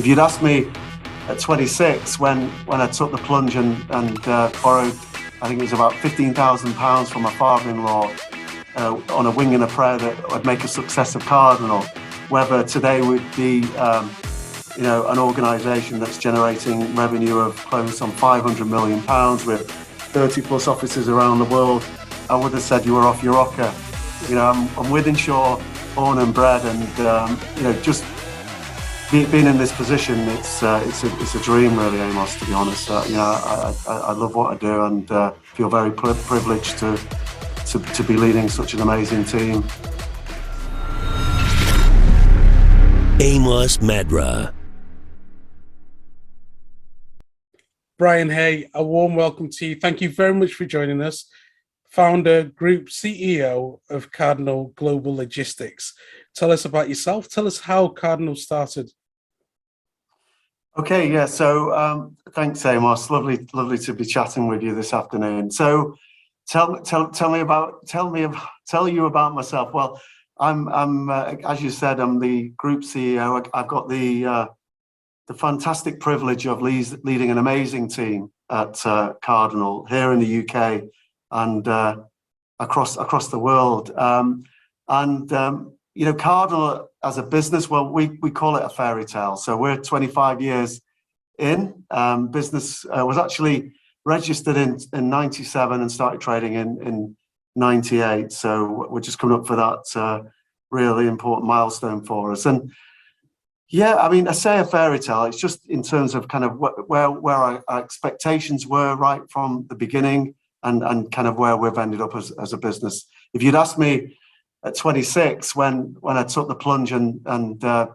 If you'd asked me at 26 when I took the plunge and borrowed, I think it was about £15,000 from my father-in-law on a wing and a prayer that I'd make a success of Cardinal, whether today would be an organisation that's generating revenue of close on £500 million with 30 plus offices around the world, I would have said you were off your rocker. I'm Wythenshawe, born and bred, and just being in this position, it's a dream, really, Amos. To be honest, I love what I do, and feel very privileged to be leading such an amazing team. Amos Madra. Brian Hay, a warm welcome to you. Thank you very much for joining us. Founder, Group CEO of Cardinal Global Logistics. Tell us about yourself. Tell us how Cardinal started. Okay, yeah. So thanks, Amos. Lovely to be chatting with you this afternoon. So tell you about myself. Well, I'm as you said, I'm the Group CEO. I've got the fantastic privilege of leading an amazing team at Cardinal here in the UK and across the world. Cardinal as a business, well, we call it a fairy tale. So we're 25 years in. Business was actually registered in 97 and started trading in 98. So we're just coming up for that really important milestone for us. And yeah, I mean, I say a fairy tale, it's just in terms of kind of where our expectations were right from the beginning and kind of where we've ended up as a business. If you'd asked me at 26 when I took the plunge and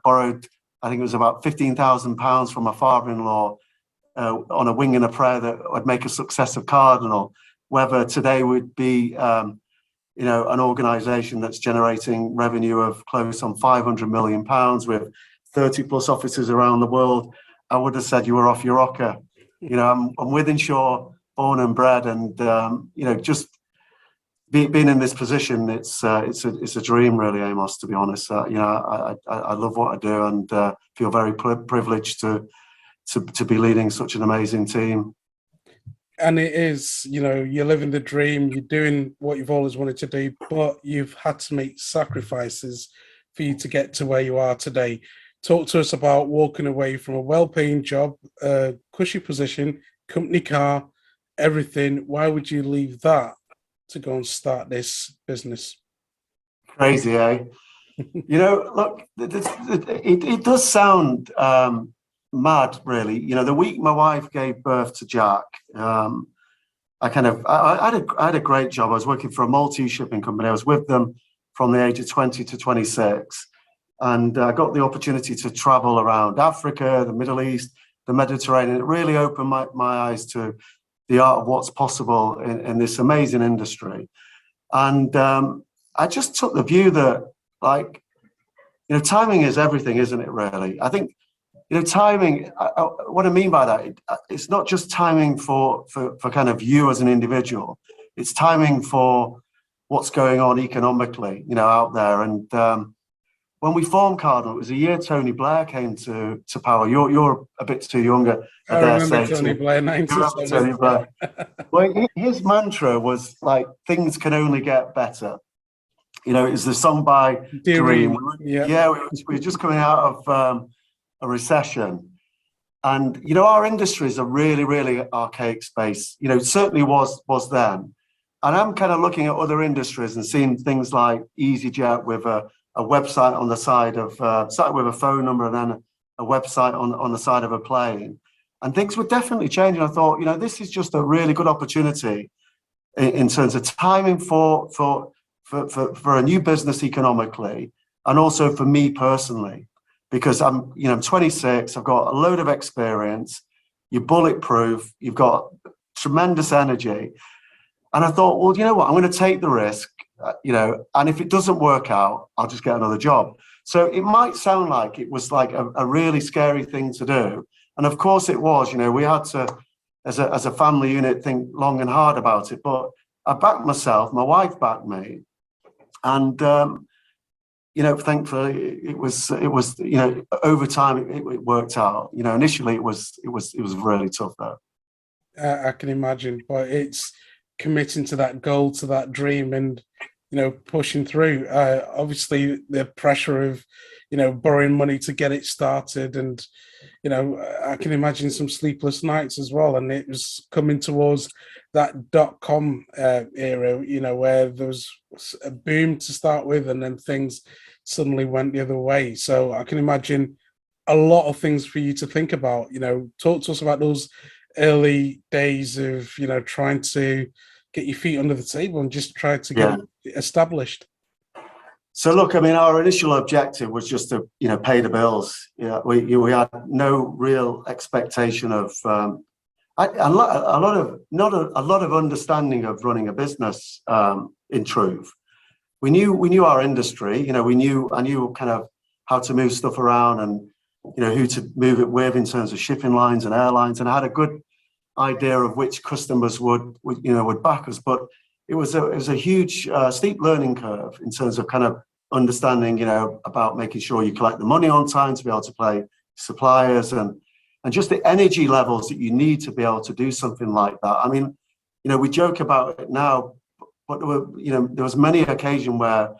borrowed, I think it was about £15,000 from my father-in-law on a wing and a prayer that I'd make a success of Cardinal, whether today would be an organisation that's generating revenue of close on £500 million with 30 plus offices around the world, I would have said you were off your rocker. I'm Wythenshawe, born and bred, and just being in this position, it's a dream, really, Amos. To be honest, I love what I do, and feel very privileged to be leading such an amazing team. And it is, you're living the dream. You're doing what you've always wanted to do, but you've had to make sacrifices for you to get to where you are today. Talk to us about walking away from a well-paying job, cushy position, company car, everything. Why would you leave that to go and start this business? Crazy, eh? Look, it does sound mad, really. The week my wife gave birth to Jack, I had a great job. I was working for a Maltese shipping company. I was with them from the age of 20 to 26. And I got the opportunity to travel around Africa, the Middle East, the Mediterranean. It really opened my eyes to the art of what's possible in this amazing industry. And I just took the view that, timing is everything, isn't it, really? I think, timing, what I mean by that, it's not just timing for kind of you as an individual. It's timing for what's going on economically, out there. And when we formed Cardinal, it was a year Tony Blair came to power. You're a bit too younger, I dare say. Tony Blair, 97. Tony Blair. Well, his mantra was things can only get better. It's the song by Dream. Yeah, we were just coming out of a recession. And, our industry is a really, really archaic space. It certainly was then. And I'm kind of looking at other industries and seeing things like EasyJet with a website on the side of started with a phone number and then a website on the side of a plane, and things were definitely changing. I thought, this is just a really good opportunity in terms of timing for a new business economically, and also for me personally, because I'm 26, I've got a load of experience, you're bulletproof, you've got tremendous energy, and I thought, well, you know what, I'm going to take the risk. And if it doesn't work out, I'll just get another job. So it might sound like it was like a really scary thing to do. And of course it was, we had to, as a family unit, think long and hard about it. But I backed myself, my wife backed me. And thankfully it was, over time it worked out. Initially it was really tough though. I can imagine, but it's committing to that goal, to that dream, and pushing through. Obviously, the pressure of borrowing money to get it started, and I can imagine some sleepless nights as well. And it was coming towards that .com era, where there was a boom to start with, and then things suddenly went the other way. So I can imagine a lot of things for you to think about. Talk to us about those early days of trying to get your feet under the table and just try to get it established. So look, I mean, our initial objective was just to pay the bills. We had no real expectation of a lot of understanding of running a business. In truth, we knew our industry. I knew kind of how to move stuff around and who to move it with in terms of shipping lines and airlines, and I had a good idea of which customers would back us. But it was a huge steep learning curve in terms of kind of understanding about making sure you collect the money on time to be able to pay suppliers, and just the energy levels that you need to be able to do something like that. I mean, we joke about it now, but there was many occasions where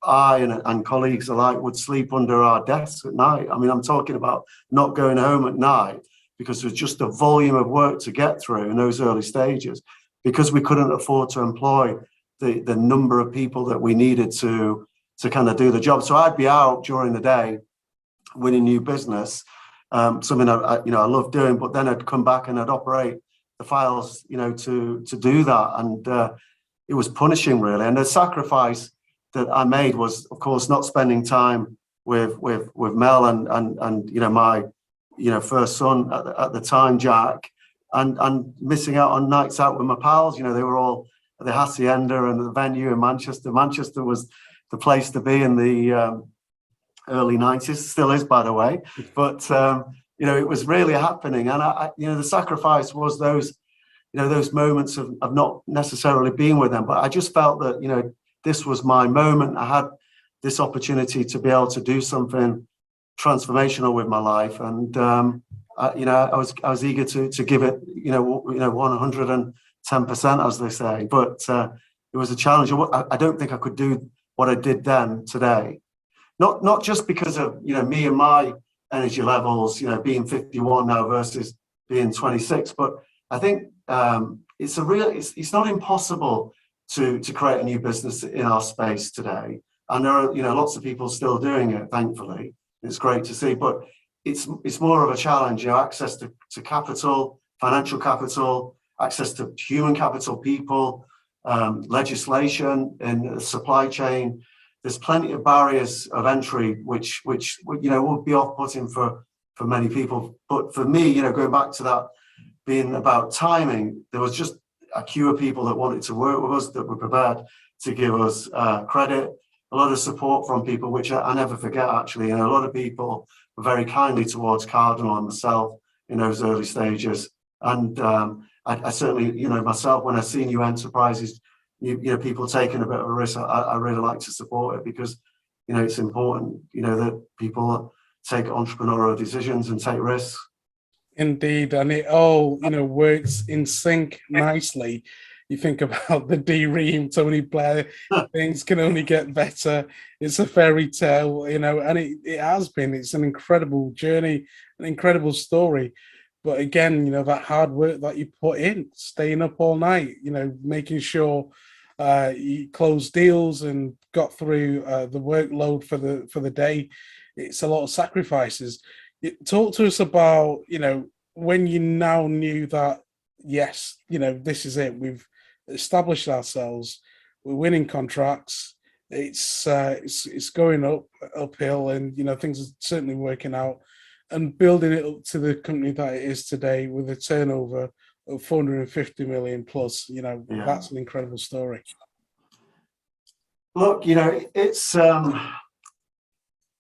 I and colleagues alike would sleep under our desks at night. I mean, I'm talking about not going home at night because there's just a volume of work to get through in those early stages, because we couldn't afford to employ the number of people that we needed to kind of do the job. So I'd be out during the day winning new business, something I love doing, but then I'd come back and I'd operate the files, to do that. And it was punishing, really. And the sacrifice that I made was, of course, not spending time with Mel and my first son at the time, Jack, and missing out on nights out with my pals. They were all at the Hacienda and the venue in Manchester. Manchester was the place to be in the early 90s, still is, by the way. But it was really happening, and the sacrifice was those moments of not necessarily being with them. But I just felt that this was my moment. I had this opportunity to be able to do something transformational with my life, and I was eager to give it 110%, as they say. But it was a challenge. I don't think I could do what I did then today. Not just because of me and my energy levels, being 51 now versus being 26, but I think it's not impossible to create a new business in our space today, and there are lots of people still doing it. Thankfully, it's great to see, but it's more of a challenge. Access to capital, financial capital, access to human capital, people, legislation, and the supply chain. There's plenty of barriers of entry, which would be off-putting for many people. But for me, going back to that being about timing, there was just a queue of people that wanted to work with us, that were prepared to give us credit, a lot of support from people, which I never forget, actually. And a lot of people were very kindly towards Cardinal and myself in those early stages. And I certainly, myself, when I see new enterprises, people taking a bit of a risk, I really like to support it, because it's important that people take entrepreneurial decisions and take risks. Indeed, and it all works in sync nicely. You think about the D-Ream, Tony Blair, things can only get better. It's a fairy tale, and it has been. It's an incredible journey, an incredible story. But again, that hard work that you put in, staying up all night, making sure you closed deals and got through the workload for the day. It's a lot of sacrifices. Talk to us about, when you now knew that, yes, this is it. We've established ourselves. We're winning contracts. It's going uphill, and things are certainly working out, and building it up to the company that it is today with a turnover of 450 million plus. That's an incredible story. Look, it's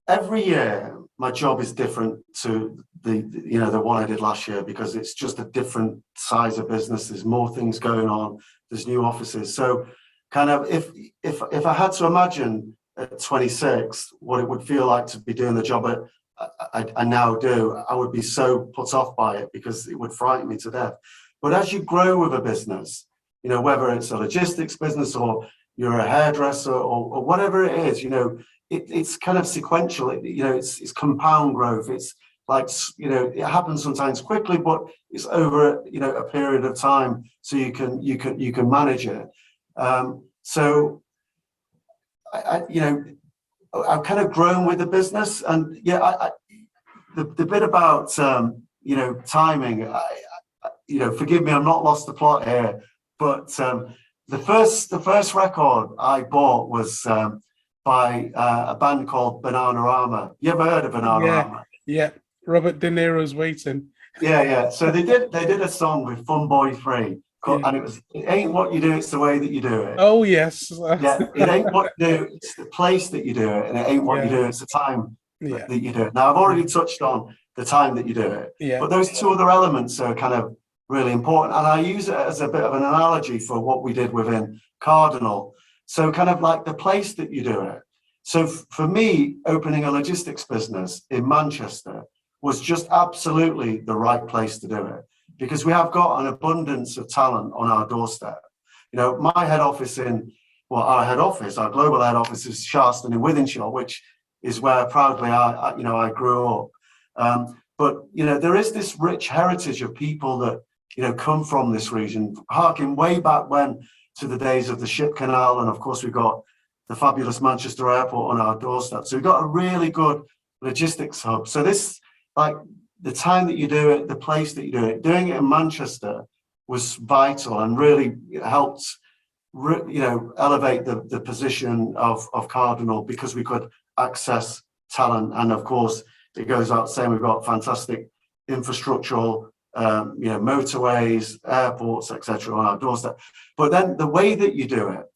every year my job is different to the one I did last year, because it's just a different size of business. There's more things going on. There's new offices. So kind of if I had to imagine at 26 what it would feel like to be doing the job I now do, I would be so put off by it because it would frighten me to death. But as you grow with a business, whether it's a logistics business or you're a hairdresser or whatever it is, it's kind of sequential. It's compound growth. It's like, it happens sometimes quickly, but it's over, a period of time, so you can manage it. So I've kind of grown with the business, and the bit about timing. Forgive me, I'm not lost the plot here, but the first record I bought was by a band called Bananarama. You ever heard of Bananarama? Yeah. Robert De Niro's Waiting. Yeah. So they did a song with Fun Boy 3. And it ain't what you do, it's the way that you do it. Oh, yes. Yeah, it ain't what you do, it's the place that you do it, and it ain't what you do, it's the time that you do it. Now, I've already touched on the time that you do it, but those two other elements are kind of really important, and I use it as a bit of an analogy for what we did within Cardinal. So kind of like the place that you do it. So for me, opening a logistics business in Manchester was just absolutely the right place to do it, because we have got an abundance of talent on our doorstep. My head office our global head office is Sharston in Wythenshawe, which is where proudly I grew up. But there is this rich heritage of people that come from this region, harking way back when to the days of the ship canal, and of course we've got the fabulous Manchester Airport on our doorstep. So we've got a really good logistics hub. So this, like, the time that you do it, the place that you do it, doing it in Manchester was vital and really helped, elevate the position of Cardinal, because we could access talent. And of course, it goes without saying, we've got fantastic infrastructural, motorways, airports, etc. on our doorstep. But then the way that you do it,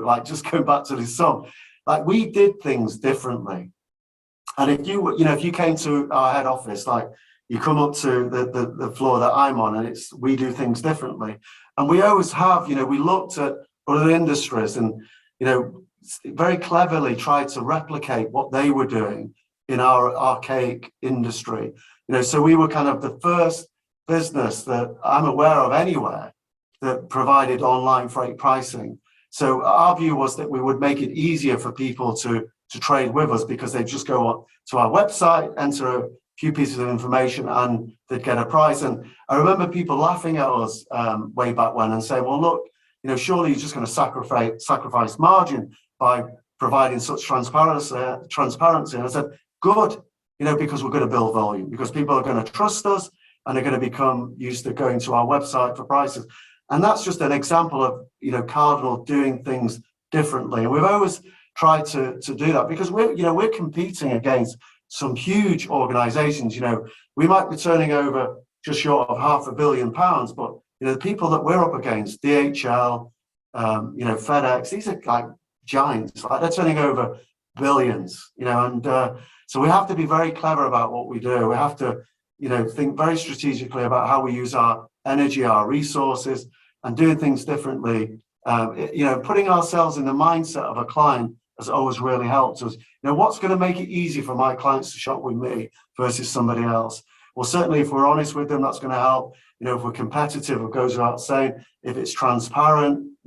like just going back to this song, like we did things differently. And if you came to our head office, like, you come up to the floor that I'm on, and we do things differently. And we always have, we looked at other industries and, very cleverly tried to replicate what they were doing in our archaic industry. So we were kind of the first business that I'm aware of anywhere that provided online freight pricing. So our view was that we would make it easier for people to trade with us, because they just go on to our website, enter a few pieces of information, and they'd get a price. And I remember people laughing at us way back when and saying, well, look, surely you're just going to sacrifice margin by providing such transparency. And I said, good, because we're going to build volume, because people are going to trust us and they're going to become used to going to our website for prices. And that's just an example of, Cardinal doing things differently. And we've always tried to do that, because we're competing against some huge organizations. We might be turning over just short of £500 million, but the people that we're up against, DHL, FedEx, these are like giants. Like, they're turning over billions. And so we have to be very clever about what we do. We have to think very strategically about how we use our energy, our resources, and doing things differently. Putting ourselves in the mindset of a client has always really helped us. What's going to make it easy for my clients to shop with me versus somebody else? Well, certainly if we're honest with them, that's going to help. If we're competitive, it goes without saying. If it's transparent,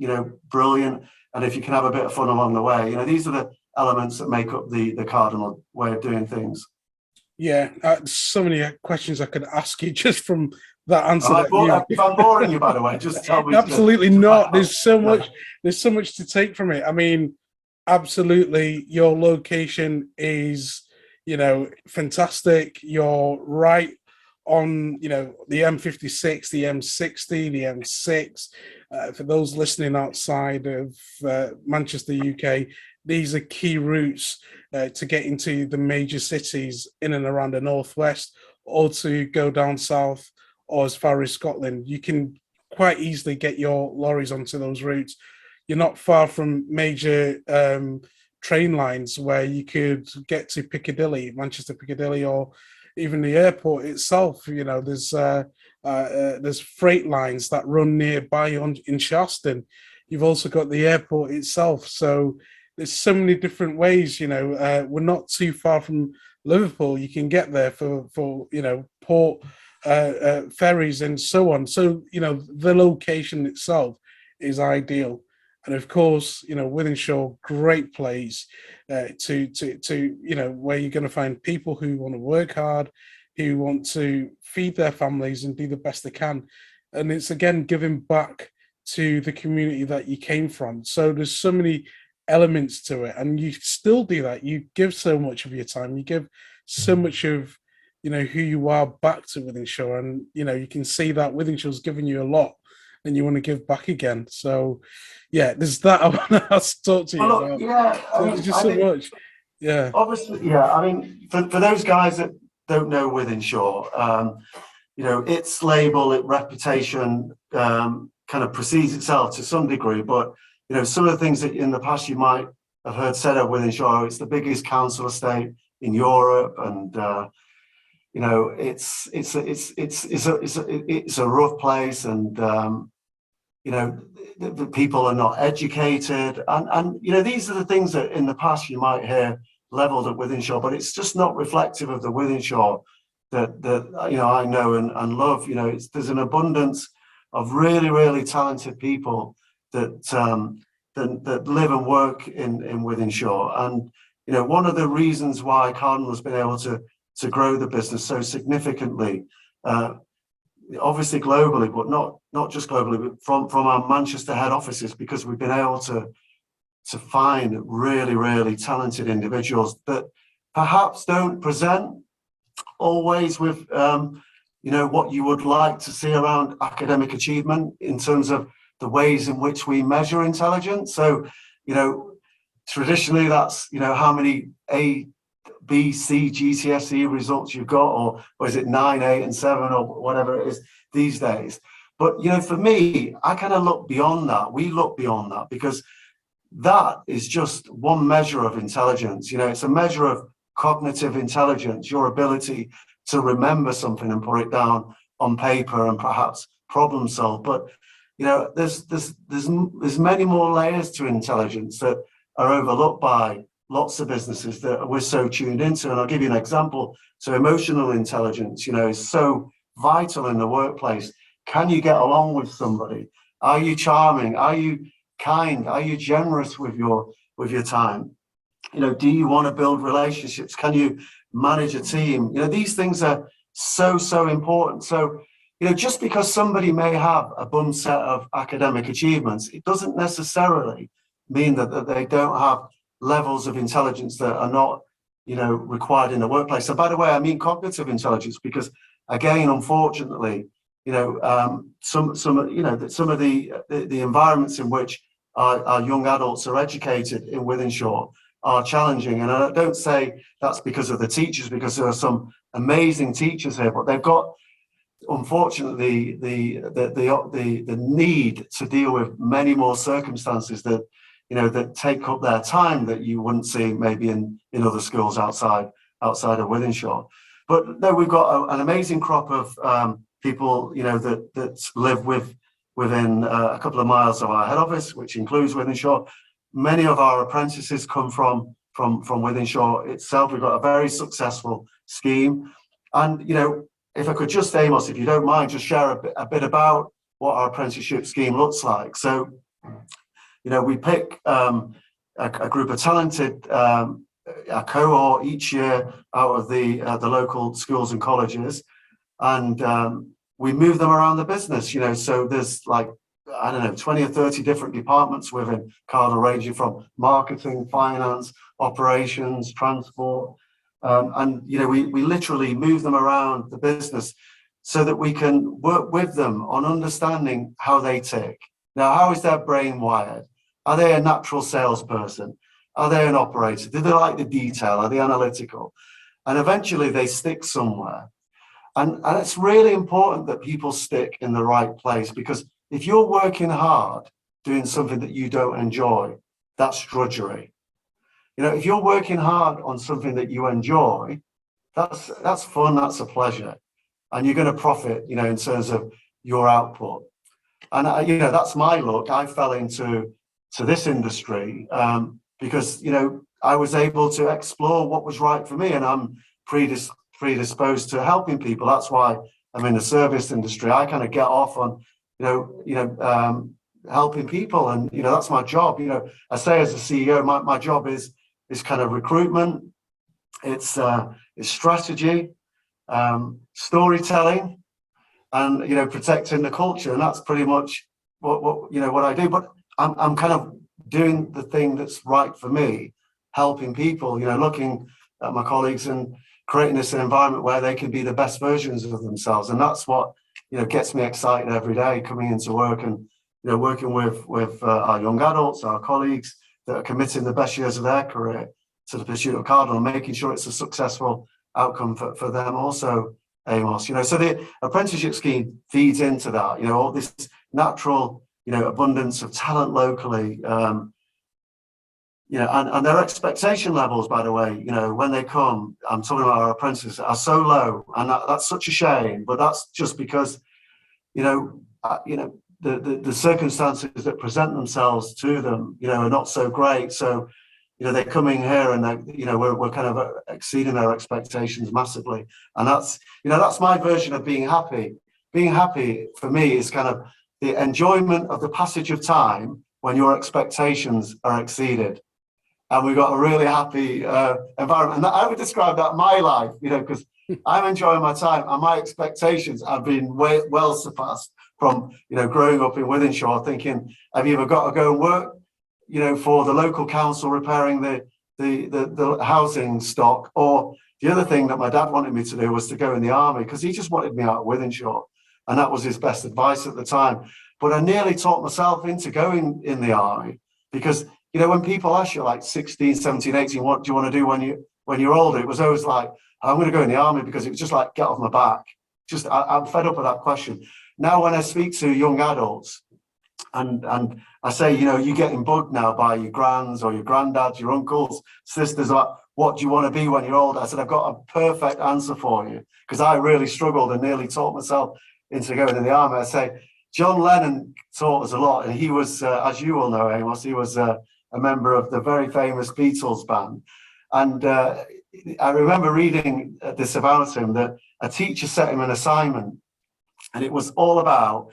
brilliant. And if you can have a bit of fun along the way, these are the elements that make up the Cardinal way of doing things. Yeah, so many questions I could ask you just from that answer. If I'm boring you, by the way, just tell me. Absolutely not. There's so much to take from it. I mean, absolutely, your location is, fantastic. You're right on, the M56, the M60, the M6. For those listening outside of Manchester, UK, these are key routes to get into the major cities in and around the northwest, or to go down south or as far as Scotland. You can quite easily get your lorries onto those routes. You're not far from major train lines where you could get to Piccadilly, Manchester Piccadilly, or even the airport itself. There's freight lines that run nearby in Sharston. You've also got the airport itself. So there's so many different ways. We're not too far from Liverpool. You can get there for port ferries and so on. So the location itself is ideal. And of course, Wythenshawe, great place to where you're going to find people who want to work hard, who want to feed their families and do the best they can. And it's again giving back to the community that you came from. So there's so many elements to it, and you still do that. You give so much of your time, you give so much of who you are back to Wythenshawe, and you can see that Wythenshawe's given you a lot and you want to give back again. So yeah, there's that I want to talk to you about. Yeah, There's just so much. Yeah, obviously, yeah. I mean, for those guys that don't know Wythenshawe, its label, its reputation kind of precedes itself to some degree, but some of the things that in the past you might have heard said of Wythenshawe, it's the biggest council estate in Europe, and it's a rough place, and the people are not educated, and these are the things that in the past you might hear leveled at Wythenshawe, but it's just not reflective of the Wythenshawe that I know and love. There's an abundance of really, really talented people that live and work in Wythenshawe, and one of the reasons why Cardinal has been able to grow the business so significantly, obviously globally, but not just globally, but from our Manchester head offices, because we've been able to find really, really talented individuals that perhaps don't present always with what you would like to see around academic achievement in terms of the ways in which we measure intelligence. So traditionally that's how many A, B, C GCSE results you've got, or is it 9, 8 and 7 or whatever it is these days. But for me, I kind of look beyond that. We look beyond that, because that is just one measure of intelligence. It's a measure of cognitive intelligence, your ability to remember something and put it down on paper and perhaps problem solve. But there's many more layers to intelligence that are overlooked by lots of businesses that we're so tuned into. And I'll give you an example. So emotional intelligence, is so vital in the workplace. Can you get along with somebody? Are you charming? Are you kind? Are you generous with your time? Do you want to build relationships? Can you manage a team? These things are so important. So just because somebody may have a bum set of academic achievements, it doesn't necessarily mean that they don't have levels of intelligence that are not required in the workplace. So by the way, I mean cognitive intelligence, because again, unfortunately, some of the environments in which our young adults are educated in Wythenshawe are challenging. And I don't say that's because of the teachers, because there are some amazing teachers here, but they've got, unfortunately, the need to deal with many more circumstances that that take up their time that you wouldn't see maybe in other schools outside of Wythenshawe. But no, we've got an amazing crop of people that live within a couple of miles of our head office, which includes Wythenshawe. Many of our apprentices come from Wythenshawe itself. We've got a very successful scheme, and if I could just, Amos, if you don't mind, just share a bit about what our apprenticeship scheme looks like. So we pick a group of talented, a cohort each year out of the local schools and colleges, and we move them around the business. So there's 20 or 30 different departments within Cardinal, ranging from marketing, finance, operations, transport, and we literally move them around the business so that we can work with them on understanding how they tick. Now, how is their brain wired? Are they a natural salesperson? Are they an operator? Do they like the detail? Are they analytical? And eventually they stick somewhere. And it's really important that people stick in the right place, because if you're working hard doing something that you don't enjoy, that's drudgery. If you're working hard on something that you enjoy, that's fun, that's a pleasure, and you're going to profit, in terms of your output. And that's my look. I fell into this industry because, I was able to explore what was right for me, and I'm predisposed to helping people. That's why I'm in the service industry. I kind of get off on, helping people, and that's my job. I say as a CEO, my job is kind of recruitment, it's strategy, storytelling, and protecting the culture, and that's pretty much what I do. But I'm kind of doing the thing that's right for me, helping people, looking at my colleagues and creating this environment where they can be the best versions of themselves. And that's what gets me excited every day, coming into work and working with our young adults, our colleagues that are committing the best years of their career to the pursuit of Cardinal, making sure it's a successful outcome for them also, Amos. So the apprenticeship scheme feeds into that, all this natural abundance of talent locally, and their expectation levels, by the way, when they come, I'm talking about our apprentices, are so low, and that's such a shame. But that's just because, the circumstances that present themselves to them, are not so great. So, they're coming here, and we're kind of exceeding their expectations massively. And that's my version of being happy. Being happy for me is kind of the enjoyment of the passage of time when your expectations are exceeded. And we've got a really happy environment. And I would describe that my life, because I'm enjoying my time, and my expectations have been well surpassed from, growing up in Wythenshawe, thinking, have you ever got to go and work, for the local council repairing the housing stock? Or the other thing that my dad wanted me to do was to go in the army, because he just wanted me out of Wythenshawe. And that was his best advice at the time. But I nearly talked myself into going in the army, because when people ask you like 16, 17, 18, what do you want to do when you're older? It was always like, I'm going to go in the army, because it was just like, get off my back. I'm fed up with that question. Now, when I speak to young adults and I say, you're getting bugged now by your grands or your granddads, your uncles, sisters, about what do you want to be when you're older? I said, I've got a perfect answer for you, because I really struggled and nearly talked myself into going in the army. I say, John Lennon taught us a lot, and he was, as you all know, Amos, he was a member of the very famous Beatles band. And I remember reading this about him, that a teacher set him an assignment, and it was all about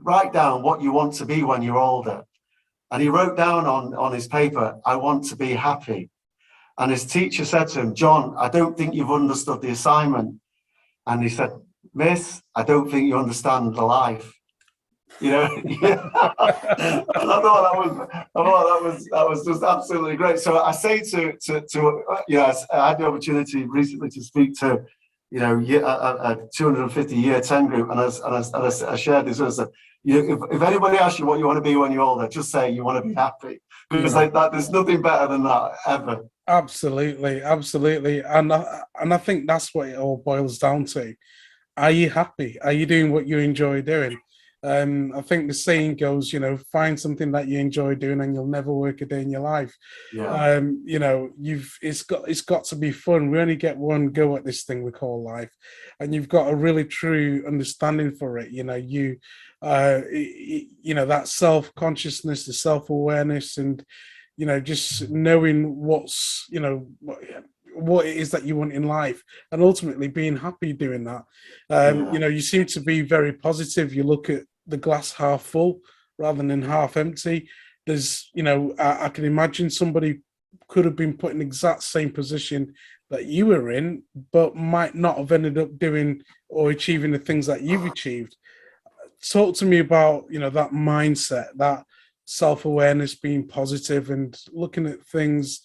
write down what you want to be when you're older. And he wrote down on his paper, I want to be happy. And his teacher said to him, John, I don't think you've understood the assignment. And he said, Miss, I don't think you understand the life. Yeah. And I thought that was just absolutely great. So I say to I had the opportunity recently to speak to a 250 year 10 group, and I shared this. I said, if anybody asks you what you want to be when you're older, just say you want to be happy, because there's nothing better than that ever. Absolutely, and I think that's what it all boils down to. Are you happy? Are you doing what you enjoy doing? I think the saying goes, find something that you enjoy doing, and you'll never work a day in your life. Yeah. It's got to be fun. We only get one go at this thing we call life, and you've got a really true understanding for it. That self-consciousness, the self-awareness, and just knowing what's what it is that you want in life, and ultimately being happy doing that. You seem to be very positive. You look at the glass half full rather than half empty. There's, I can imagine somebody could have been put in the exact same position that you were in, but might not have ended up doing or achieving the things that you've achieved. Talk to me about, that mindset, that self-awareness, being positive and looking at things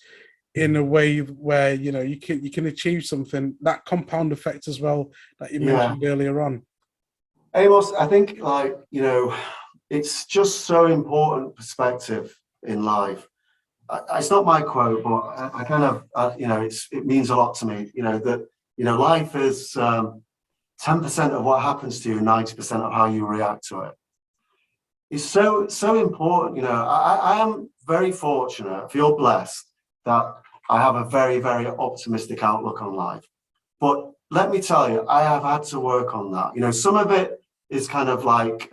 in a way where you can achieve something, that compound effect as well that you mentioned earlier on. Amos, I think it's just so important perspective in life. It's not my quote, but I kind of it means a lot to me. That life is 10% of what happens to you, 90% of how you react to it. It's so important. I am very fortunate, feel blessed that I have a very, very optimistic outlook on life. But let me tell you, I have had to work on that. Some of it is kind of like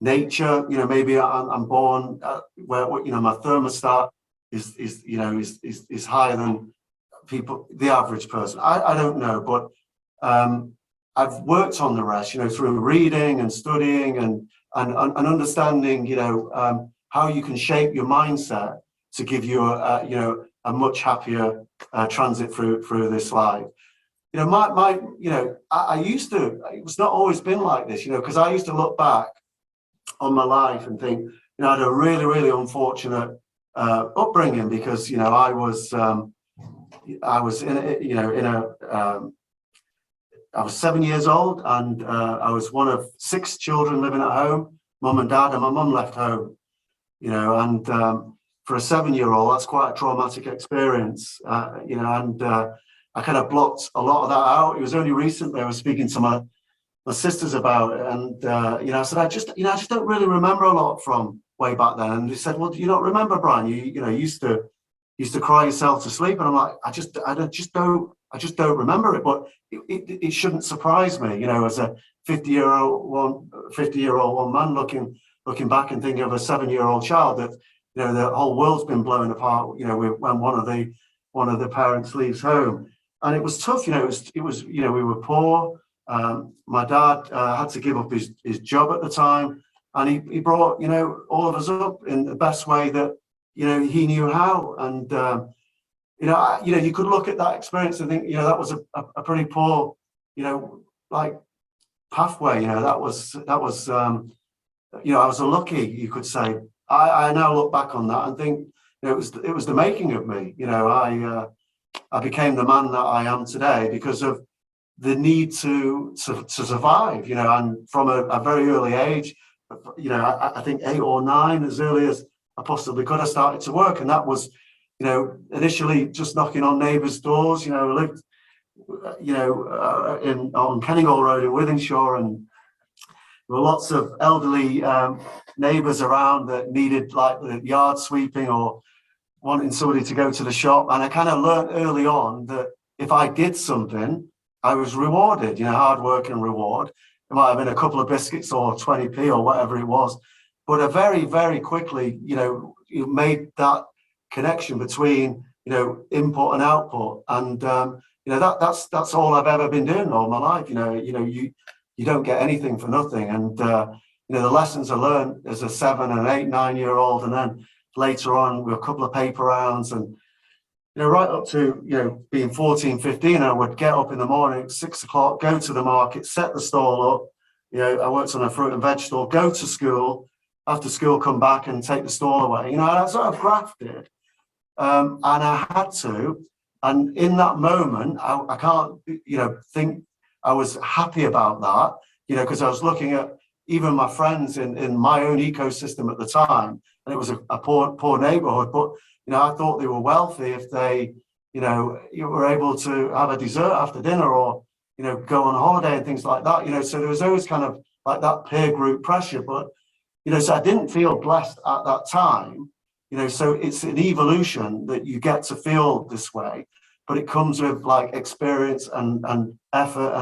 nature. Maybe I'm born where my thermostat is higher than people, the average person. I don't know, but I've worked on the rest, through reading and studying and understanding, how you can shape your mindset to give you a much happier transit through this life. I used to, it's not always been like this, because I used to look back on my life and think, I had a really, really unfortunate upbringing, because, I was I was 7 years old, and I was one of 6 children living at home, mum and dad, and my mum left home, and for a 7-year-old, that's quite a traumatic experience, and I kind of blocked a lot of that out. It was only recently I was speaking to my sisters about it, and I said, I just don't really remember a lot from way back then. And they said, well, do you not remember, Brian? You used to cry yourself to sleep. And I'm like, I just don't remember it. But it shouldn't surprise me, as a 50-year-old one man looking back and thinking of a 7-year-old child that the whole world's been blown apart. When one of the parents leaves home, and it was tough. It was we were poor. My dad had to give up his job at the time, and he brought all of us up in the best way that he knew how. And you could look at that experience and think that was a pretty poor pathway. That was I was unlucky, you could say. I now look back on that and think it was the making of me. I became the man that I am today because of the need to survive, and from a very early age, I think 8 or 9, as early as I possibly could, I started to work. And that was, initially just knocking on neighbours' doors. I lived, on Kenninghall Road in Wythenshawe, and there were lots of elderly neighbours around that needed the yard sweeping or wanting somebody to go to the shop. And I kind of learned early on that if I did something, I was rewarded, hard work and reward. It might have been a couple of biscuits or 20p or whatever it was. But I very, very quickly, you made that connection between, input and output. And, that's all I've ever been doing all my life. You don't get anything for nothing. And, the lessons I learned as a 7 and 8, 9-year-old, and then later on with a couple of paper rounds, and right up to being 14, 15, I would get up in the morning at 6 o'clock, go to the market, set the stall up. I worked on a fruit and veg stall, go to school, after school come back and take the stall away. I sort of grafted, and I had to. And in that moment, I can't think I was happy about that, because I was looking at even my friends in my own ecosystem at the time, and it was a poor neighborhood, but I thought they were wealthy if they you were able to have a dessert after dinner, or go on holiday and things like that. So there was always kind of like that peer group pressure. But so I didn't feel blessed at that time. So it's an evolution that you get to feel this way, but it comes with experience and effort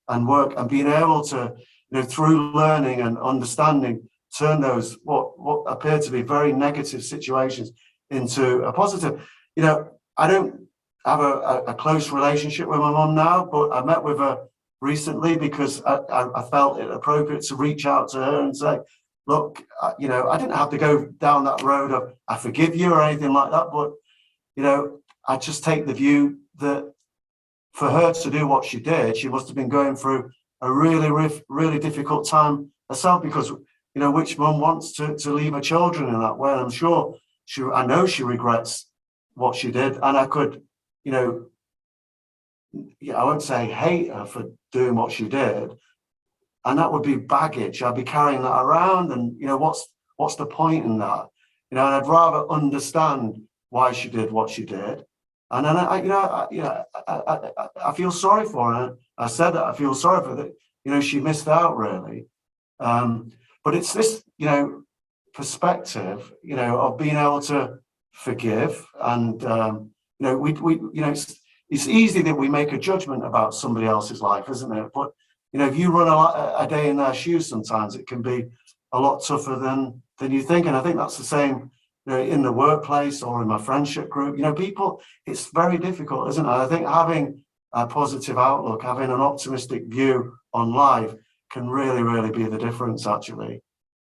and work, and being able to through learning and understanding, turn those what appear to be very negative situations into a positive. I don't have a close relationship with my mum now, but I met with her recently because I felt it appropriate to reach out to her and say, look, I didn't have to go down that road of I forgive you or anything like that, but I just take the view that for her to do what she did, she must have been going through a really, really difficult time herself, because which mum wants to leave her children in that way? And I'm sure I know she regrets what she did, and I could, I won't say hate her for doing what she did, and that would be baggage. I'd be carrying that around, and what's the point in that? And I'd rather understand why she did what she did, and then I feel sorry for her. I said that I feel sorry for that. She missed out really, but it's this perspective of being able to forgive, and it's easy that we make a judgment about somebody else's life, isn't it? But if you run a day in their shoes, sometimes it can be a lot tougher than you think. And I think that's the same in the workplace or in my friendship group. People, it's very difficult, isn't it? I think having a positive outlook, having an optimistic view on life can really, really be the difference, actually.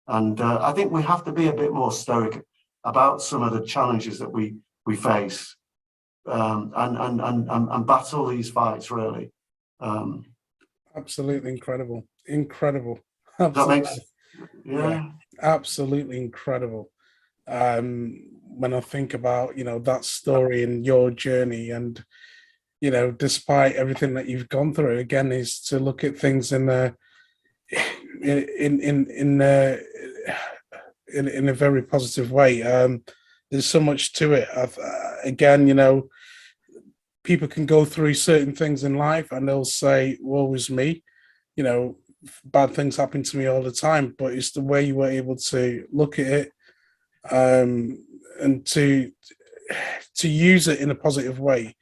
And I think we have to be a bit more stoic about some of the challenges that we face, and battle these fights, really. Absolutely incredible. Incredible. That makes, Yeah, absolutely incredible. When I think about, that story and your journey, and, despite everything that you've gone through, again, is to look at things in a very positive way. There's so much to it. Again, people can go through certain things in life and they'll say, woe is me, bad things happen to me all the time, but it's the way you were able to look at it, and to use it in a positive way,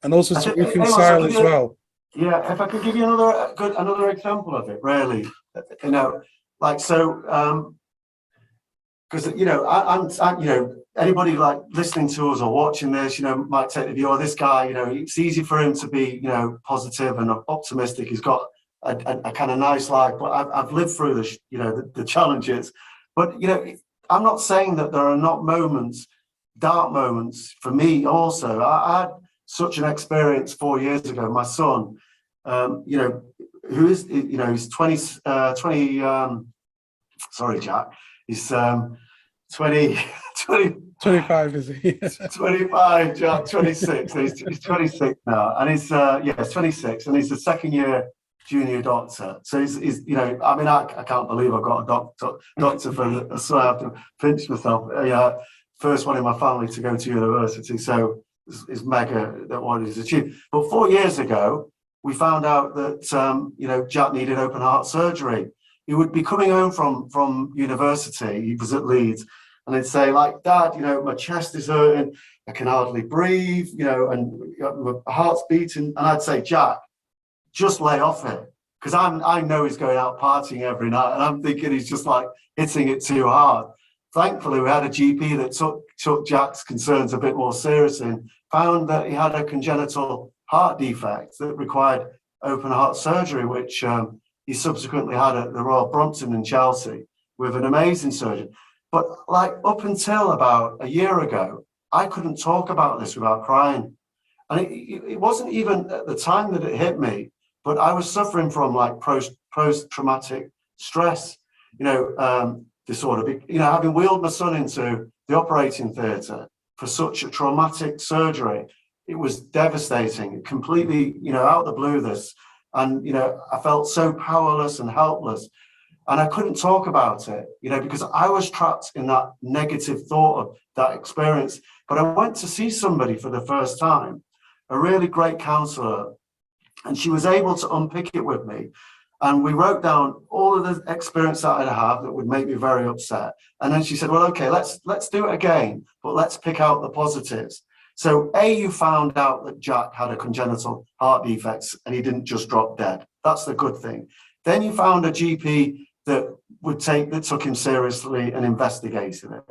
and also to reconcile as well. Yeah, if I could give you another example of it, really, because anybody like listening to us or watching this, might take the view, oh, this guy, it's easy for him to be, positive and optimistic. He's got a kind of nice life, but I've lived through the challenges. But I'm not saying that there are not moments, dark moments for me. Also, I had such an experience 4 years ago. My son, who is, he's 20. Sorry, Jack. He's 20. 25, is he? 25, Jack, 26. He's 26 now, and he's 26, and he's a second year junior doctor. So he's I can't believe I've got a doctor for, so I have to pinch myself. First one in my family to go to university, so it's mega that what he's achieved. But 4 years ago, we found out that Jack needed open heart surgery. He would be coming home from university. He was at Leeds, and he'd say, like, Dad, my chest is hurting, I can hardly breathe, and my heart's beating. And I'd say, Jack, just lay off it, because I know he's going out partying every night, and I'm thinking he's just like hitting it too hard. Thankfully, we had a GP that took Jack's concerns a bit more seriously and found that he had a congenital heart defect that required open heart surgery, which he subsequently had at the Royal Brompton in Chelsea with an amazing surgeon. But like up until about a year ago, I couldn't talk about this without crying. And it wasn't even at the time that it hit me, but I was suffering from like post-traumatic stress, disorder. Having wheeled my son into the operating theatre for such a traumatic surgery, it was devastating, completely, out of the blue this. And, I felt so powerless and helpless, and I couldn't talk about it, because I was trapped in that negative thought of that experience. But I went to see somebody for the first time, a really great counsellor, and she was able to unpick it with me. And we wrote down all of the experience that I'd have that would make me very upset. And then she said, well, okay, let's do it again, but let's pick out the positives. So you found out that Jack had a congenital heart defect and he didn't just drop dead. That's the good thing. Then you found a GP that took him seriously and investigated it.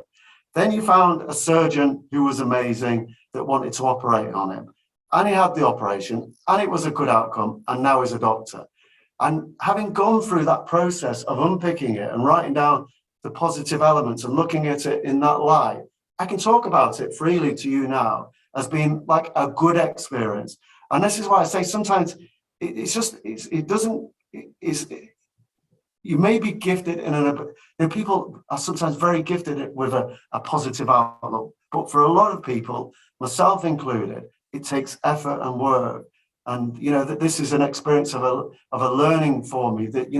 Then you found a surgeon who was amazing that wanted to operate on him. And he had the operation, and it was a good outcome, and now he's a doctor. And having gone through that process of unpicking it and writing down the positive elements and looking at it in that light, I can talk about it freely to you now as being like a good experience. And this is why I say sometimes you may be gifted people are sometimes very gifted with a positive outlook, but for a lot of people, myself included, it takes effort and work. And that this is an experience of a learning for me, that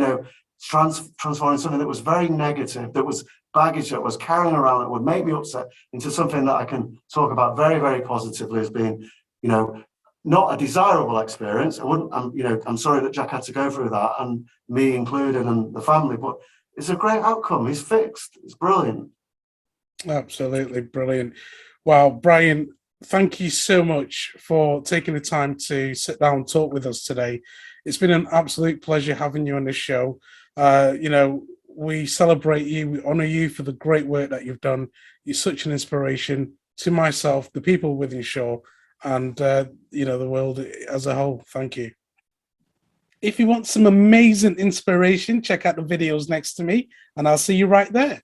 transforming something that was very negative, that was baggage that was carrying around that would make me upset, into something that I can talk about very, very positively as being, not a desirable experience. I'm sorry that Jack had to go through that, and me included, and the family, but it's a great outcome. He's fixed. It's brilliant. Absolutely brilliant. Wow, Brian, thank you so much for taking the time to sit down and talk with us today. It's been an absolute pleasure having you on this show. we celebrate you, we honor you for the great work that you've done. You're such an inspiration to myself, the people with Wythenshawe, and you know, the world as a whole. Thank you. If you want some amazing inspiration, check out the videos next to me, and I'll see you right there.